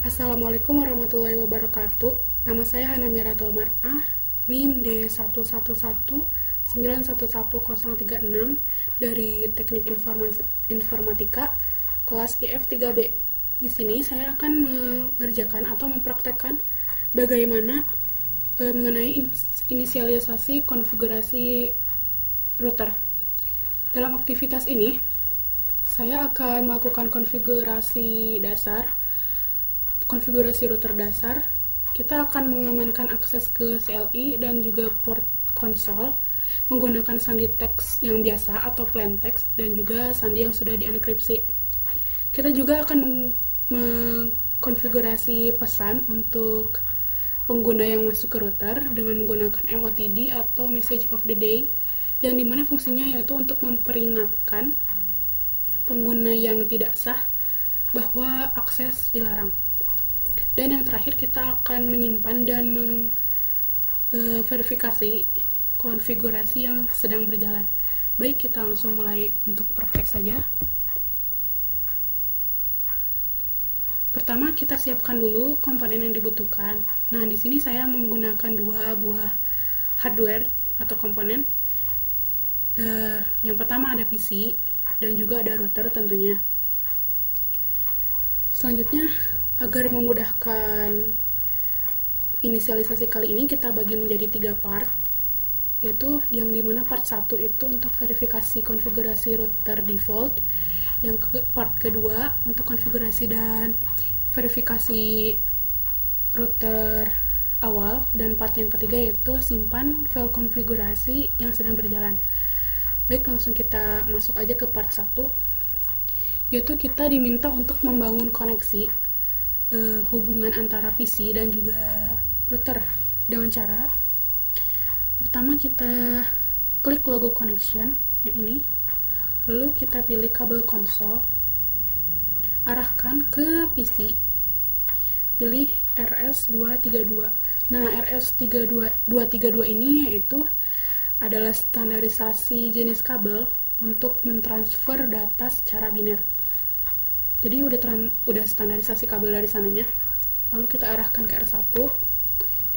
Assalamualaikum warahmatullahi wabarakatuh. Nama saya Hana Miratul Mar'ah, NIM D111911036 dari Teknik Informatika kelas IF3B. Di sini saya akan mengerjakan atau mempraktekkan bagaimana mengenai inisialisasi konfigurasi router. Dalam aktivitas ini, saya akan melakukan konfigurasi router dasar. Kita akan mengamankan akses ke CLI dan juga port konsol menggunakan sandi teks yang biasa atau plain text dan juga sandi yang sudah dienkripsi. Kita juga akan mengkonfigurasi pesan untuk pengguna yang masuk ke router dengan menggunakan MOTD atau Message of the Day, yang dimana fungsinya yaitu untuk memperingatkan pengguna yang tidak sah bahwa akses dilarang. Dan yang terakhir, kita akan menyimpan dan verifikasi konfigurasi yang sedang berjalan. Baik, kita langsung mulai untuk praktek saja. Pertama, kita siapkan dulu komponen yang dibutuhkan. Nah, di sini saya menggunakan 2 buah hardware atau komponen. Yang pertama ada PC dan juga ada router tentunya. Selanjutnya, agar memudahkan inisialisasi kali ini, kita bagi menjadi 3 part, yaitu yang dimana part 1 itu untuk verifikasi konfigurasi router default, yang part kedua untuk konfigurasi dan verifikasi router awal, dan part yang ketiga yaitu simpan file konfigurasi yang sedang berjalan. Baik, langsung kita masuk aja ke part 1, yaitu kita diminta untuk membangun koneksi hubungan antara PC dan juga router dengan cara pertama kita klik logo connection yang ini, lalu kita pilih kabel konsol, arahkan ke PC, pilih RS232. Nah, RS232 ini yaitu adalah standarisasi jenis kabel untuk mentransfer data secara biner. Jadi udah standarisasi kabel dari sananya. Lalu kita arahkan ke R1,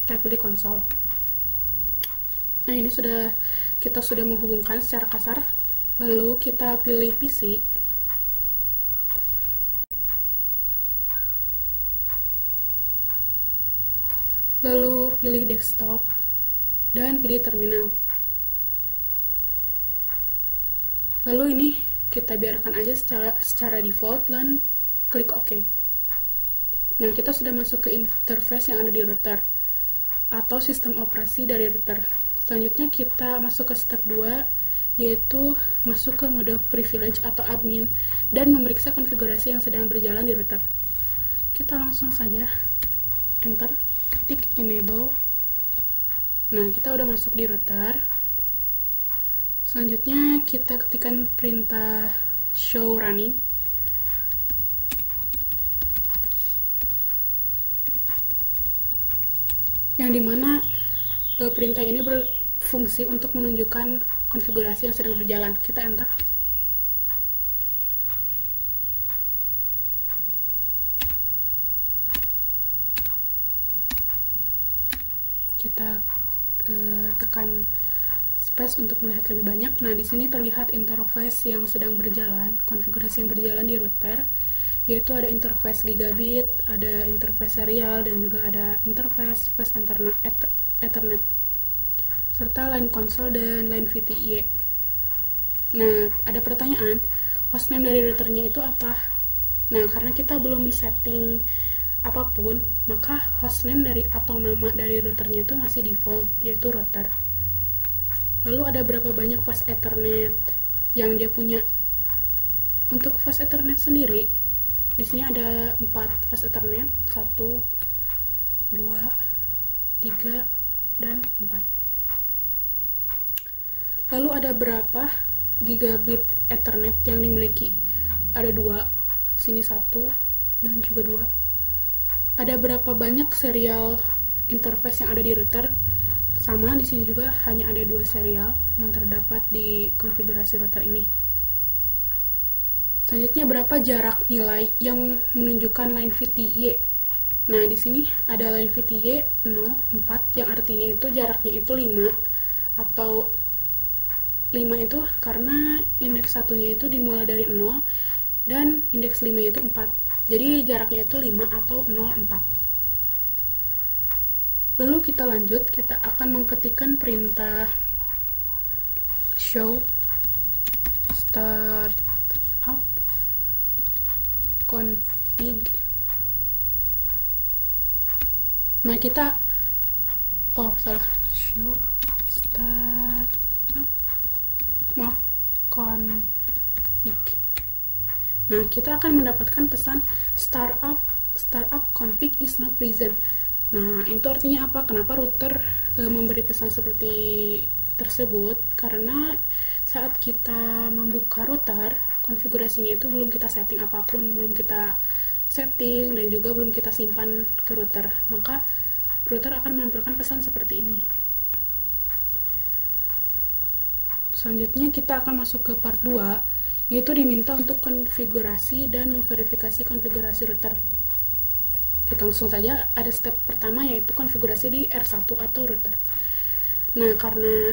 kita pilih konsol. Nah, ini kita sudah menghubungkan secara kasar. Lalu kita pilih PC. Lalu pilih desktop dan pilih terminal. Lalu ini kita biarkan aja secara default dan klik OK. Nah, kita sudah masuk ke interface yang ada di router atau sistem operasi dari router. Selanjutnya kita masuk ke step 2, yaitu masuk ke mode privilege atau admin dan memeriksa konfigurasi yang sedang berjalan di router. Kita langsung saja enter, ketik enable. Nah, kita udah masuk di router. Selanjutnya kita ketikkan perintah show running. Yang dimana perintah ini berfungsi untuk menunjukkan konfigurasi yang sedang berjalan. Kita enter. Kita tekan space untuk melihat lebih banyak. Nah, di sini terlihat interface yang sedang berjalan, konfigurasi yang berjalan di router, yaitu ada interface gigabit, ada interface serial, dan juga ada interface fast Ethernet, serta line console dan line VTY. Nah, ada pertanyaan, hostname dari routernya itu apa? Nah, karena kita belum setting apapun, maka hostname atau nama dari routernya itu masih default, yaitu router. Lalu ada berapa banyak fast Ethernet yang dia punya. Untuk fast Ethernet sendiri, di sini ada 4 fast Ethernet, 1, 2, 3, dan 4. Lalu ada berapa gigabit Ethernet yang dimiliki? Ada 2, di sini 1 dan juga 2. Ada berapa banyak serial interface yang ada di router? Sama, di sini juga hanya ada 2 serial yang terdapat di konfigurasi router ini. Selanjutnya, berapa jarak nilai yang menunjukkan line VTY Nah, di sini ada line VTY 0,4 yang artinya itu jaraknya itu 5, atau 5 itu karena indeks satunya itu dimulai dari 0 dan indeks 5 itu 4. Jadi jaraknya itu 5 atau 0,4. Lalu kita lanjut, kita akan mengetikkan perintah show start up config. Nah, kita show start up config. Nah, kita akan mendapatkan pesan startup config is not present. Nah, itu artinya apa? Kenapa router memberi pesan seperti tersebut? Karena saat kita membuka router, konfigurasinya itu belum kita setting apapun, belum kita setting dan juga belum kita simpan ke router. Maka router akan menampilkan pesan seperti ini. Selanjutnya kita akan masuk ke part 2, yaitu diminta untuk konfigurasi dan memverifikasi konfigurasi router. Kita langsung saja, ada step pertama yaitu konfigurasi di R1 atau router. Nah, karena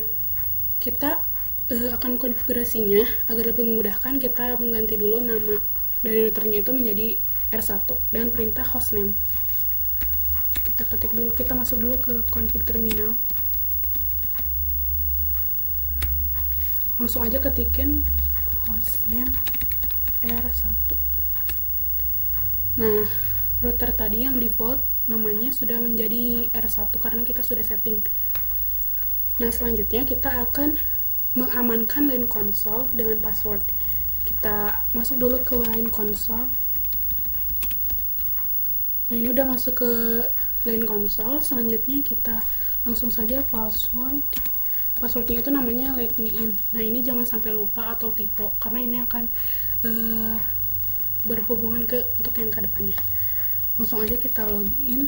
kita akan konfigurasinya agar lebih memudahkan, kita mengganti dulu nama dari routernya itu menjadi R1 dan perintah hostname. Kita ketik dulu, kita masuk dulu ke config terminal. Langsung aja ketikin hostname R1. Nah, router tadi yang default namanya sudah menjadi R1 karena kita sudah setting. Nah, selanjutnya kita akan mengamankan line console dengan password. Kita masuk dulu ke line console. Nah, ini udah masuk ke line console. Selanjutnya kita langsung saja passwordnya itu namanya let me in. Nah, ini jangan sampai lupa atau typo karena ini akan berhubungan untuk yang ke depannya. Langsung aja kita login,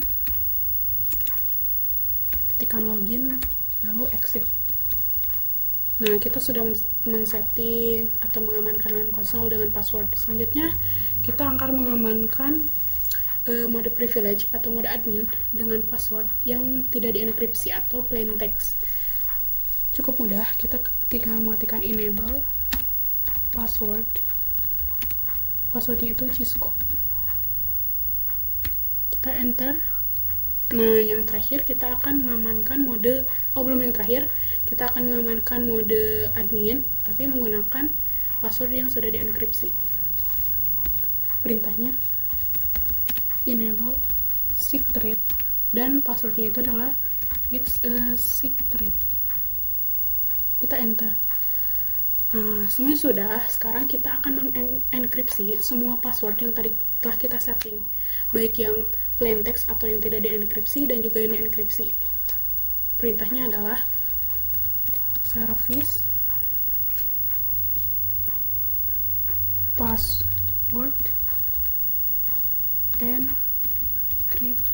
ketikkan login lalu exit. Nah, kita sudah men-setting atau mengamankan line console dengan password. Selanjutnya kita akan mengamankan mode privilege atau mode admin dengan password yang tidak dienkripsi atau plain text. Cukup mudah, kita tinggal mengetikkan enable passwordnya itu Cisco. Kita enter. Nah, yang terakhir kita akan mengamankan mode, belum yang terakhir, kita akan mengamankan mode admin tapi menggunakan password yang sudah dienkripsi. Perintahnya enable secret dan passwordnya itu adalah it's a secret. Kita enter. Nah, semuanya sudah. Sekarang kita akan mengenkripsi semua password yang tadi telah kita setting, baik yang plain text atau yang tidak dienkripsi dan juga yang dienkripsi. Perintahnya adalah service password encryption.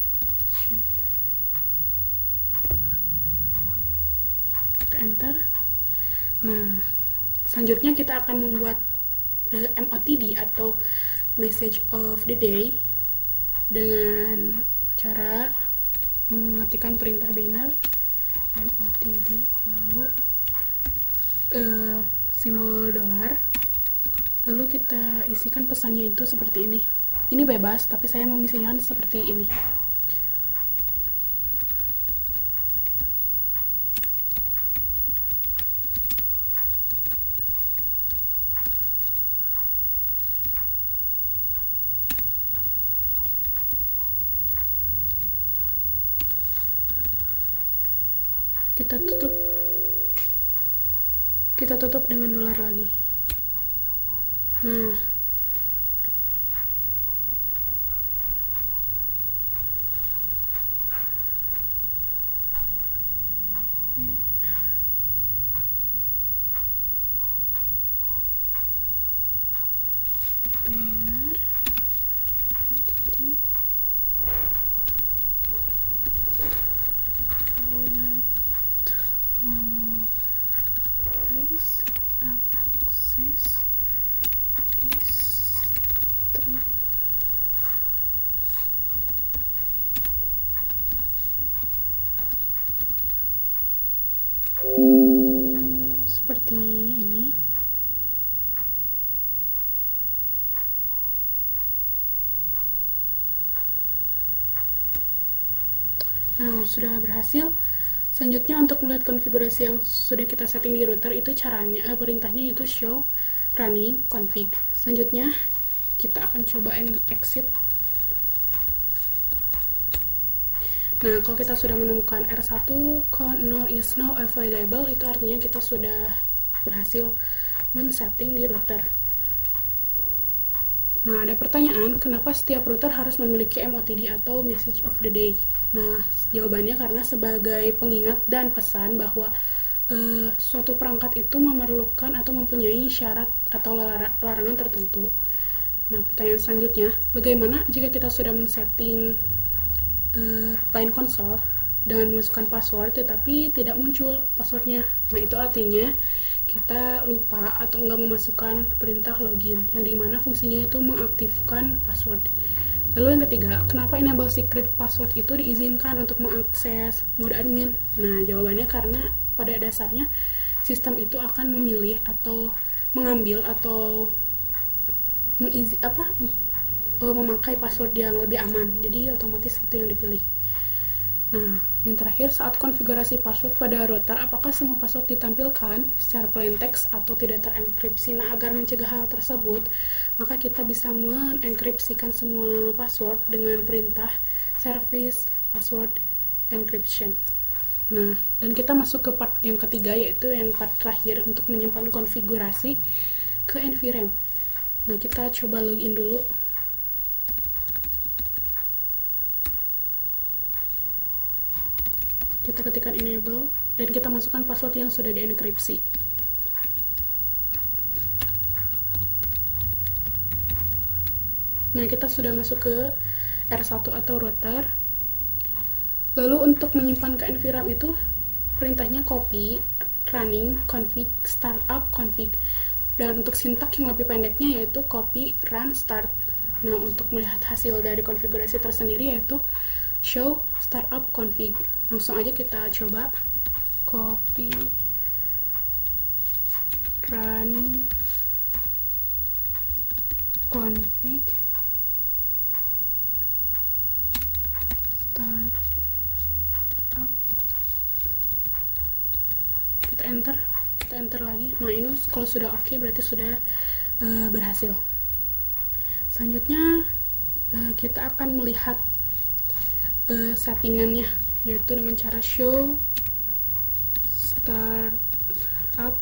Kita enter. Nah, selanjutnya kita akan membuat MOTD atau message of the day dengan cara mengetikkan perintah banner MOTD lalu simbol dolar, lalu kita isikan pesannya itu seperti ini. Ini bebas, tapi saya mengisinya seperti ini. Kita tutup dengan dolar lagi. Nah, benar access is strict. Nah, sudah berhasil. Selanjutnya untuk melihat konfigurasi yang sudah kita setting di router, itu caranya, perintahnya itu show running config. Selanjutnya kita akan coba exit. Nah, kalau kita sudah menemukan R1 0 is now available, itu artinya kita sudah berhasil men-setting di router. Nah, ada pertanyaan, kenapa setiap router harus memiliki MOTD atau message of the day? Nah, jawabannya karena sebagai pengingat dan pesan bahwa suatu perangkat itu memerlukan atau mempunyai syarat atau larangan tertentu. Nah, pertanyaan selanjutnya, bagaimana jika kita sudah men-setting line konsol dengan memasukkan password tetapi tidak muncul passwordnya? Nah, itu artinya kita lupa atau enggak memasukkan perintah login, yang dimana fungsinya itu mengaktifkan password. Lalu yang ketiga, kenapa enable secret password itu diizinkan untuk mengakses mode admin? Nah, jawabannya karena pada dasarnya sistem itu akan memilih atau mengambil atau memakai password yang lebih aman, jadi otomatis itu yang dipilih. Nah, yang terakhir, saat konfigurasi password pada router, apakah semua password ditampilkan secara plain text atau tidak terenkripsi? Nah, agar mencegah hal tersebut, maka kita bisa mengenkripsikan semua password dengan perintah service password encryption. Nah, dan kita masuk ke part yang ketiga, yaitu yang part terakhir untuk menyimpan konfigurasi ke NVRAM. Nah, kita coba login dulu. Kita ketikkan enable dan kita masukkan password yang sudah dienkripsi. Nah, kita sudah masuk ke R1 atau router. Lalu untuk menyimpan ke NVRAM itu perintahnya copy running config startup config, dan untuk sintak yang lebih pendeknya yaitu copy run start. Nah, untuk melihat hasil dari konfigurasi tersendiri yaitu show startup config. Langsung aja kita coba copy running config start up. Kita enter lagi. Nah, ini kalau sudah oke, berarti sudah berhasil. Selanjutnya kita akan melihat settingannya, yaitu dengan cara show start up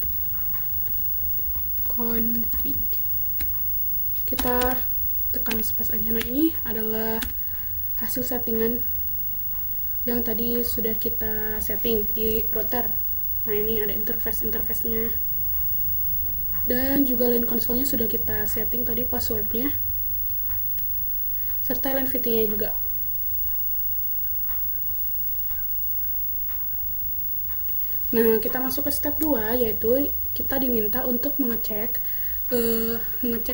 config. Kita tekan space aja. Nah, ini adalah hasil settingan yang tadi sudah kita setting di router. Nah, ini ada interface-nya, dan juga line konsolnya sudah kita setting tadi passwordnya, serta line VT-nya juga. Nah, kita masuk ke step 2, yaitu kita diminta untuk mengecek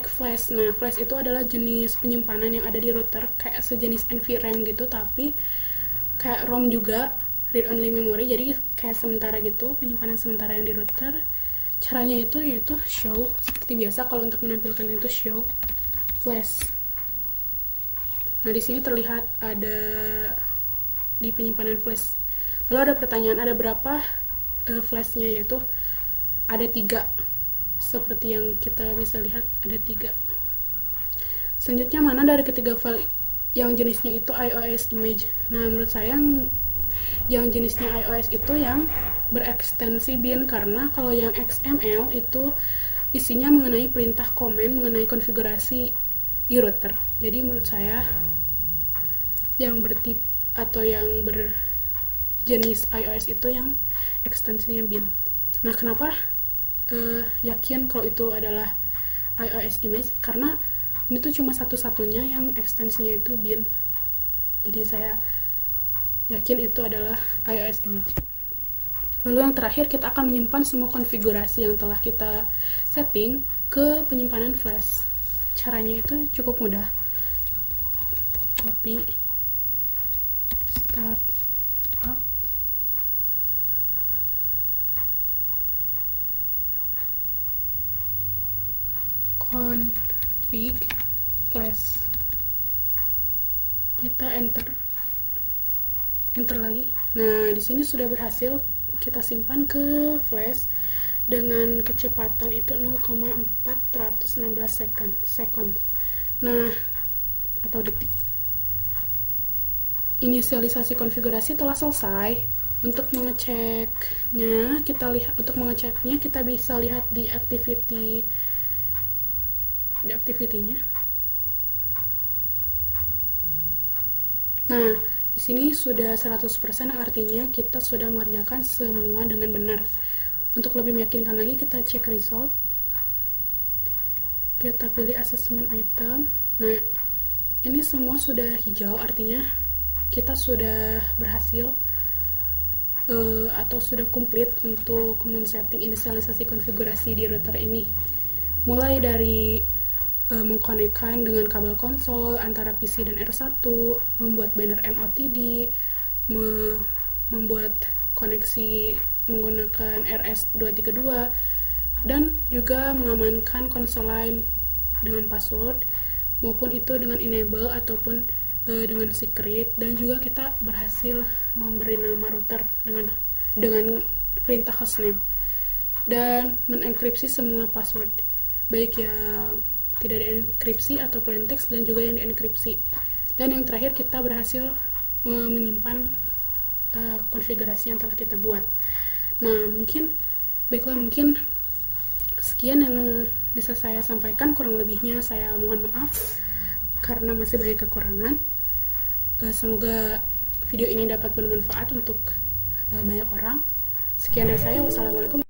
flash. Nah, flash itu adalah jenis penyimpanan yang ada di router, kayak sejenis NVRAM gitu, tapi kayak ROM juga, read only memory, jadi kayak sementara gitu, penyimpanan sementara yang di router. Caranya itu yaitu show, seperti biasa kalau untuk menampilkan itu show flash. Nah, di sini terlihat ada di penyimpanan flash. Lalu ada pertanyaan, ada berapa flashnya? Yaitu ada 3, seperti yang kita bisa lihat ada 3. Selanjutnya, mana dari ketiga file yang jenisnya itu iOS image? Nah, menurut saya yang jenisnya iOS itu yang berekstensi bin, karena kalau yang XML itu isinya mengenai perintah komen mengenai konfigurasi di router. Jadi menurut saya yang bertip atau yang berjenis iOS itu yang ekstensinya bin. Nah, kenapa yakin kalau itu adalah iOS image? Karena ini tuh cuma satu-satunya yang ekstensinya itu bin. Jadi saya yakin itu adalah iOS image. Lalu yang terakhir, kita akan menyimpan semua konfigurasi yang telah kita setting ke penyimpanan flash. Caranya itu cukup mudah. Copy start up config flash. Kita enter. enter lagi. Nah, di sini sudah berhasil kita simpan ke flash dengan kecepatan itu 0,416 second. Nah, atau detik. Inisialisasi konfigurasi telah selesai. Untuk mengeceknya, kita bisa lihat di activity-nya. Nah, di sini sudah 100%, artinya kita sudah mengerjakan semua dengan benar. Untuk lebih meyakinkan lagi, kita cek result. Kita pilih assessment item. Nah, ini semua sudah hijau, artinya kita sudah berhasil atau sudah komplit untuk men-setting inisialisasi konfigurasi di router ini. Mulai dari mengkonekkan dengan kabel konsol antara PC dan R1, membuat banner MOTD, membuat koneksi menggunakan RS232, dan juga mengamankan konsol lain dengan password, maupun itu dengan enable ataupun dengan secret. Dan juga kita berhasil memberi nama router dengan perintah hostname dan mengenkripsi semua password, baik yang tidak dienkripsi atau plain text dan juga yang dienkripsi. Dan yang terakhir, kita berhasil menyimpan konfigurasi yang telah kita buat. Nah, mungkin sekian yang bisa saya sampaikan. Kurang lebihnya saya mohon maaf karena masih banyak kekurangan. Semoga video ini dapat bermanfaat untuk banyak orang. Sekian dari saya. Wassalamualaikum.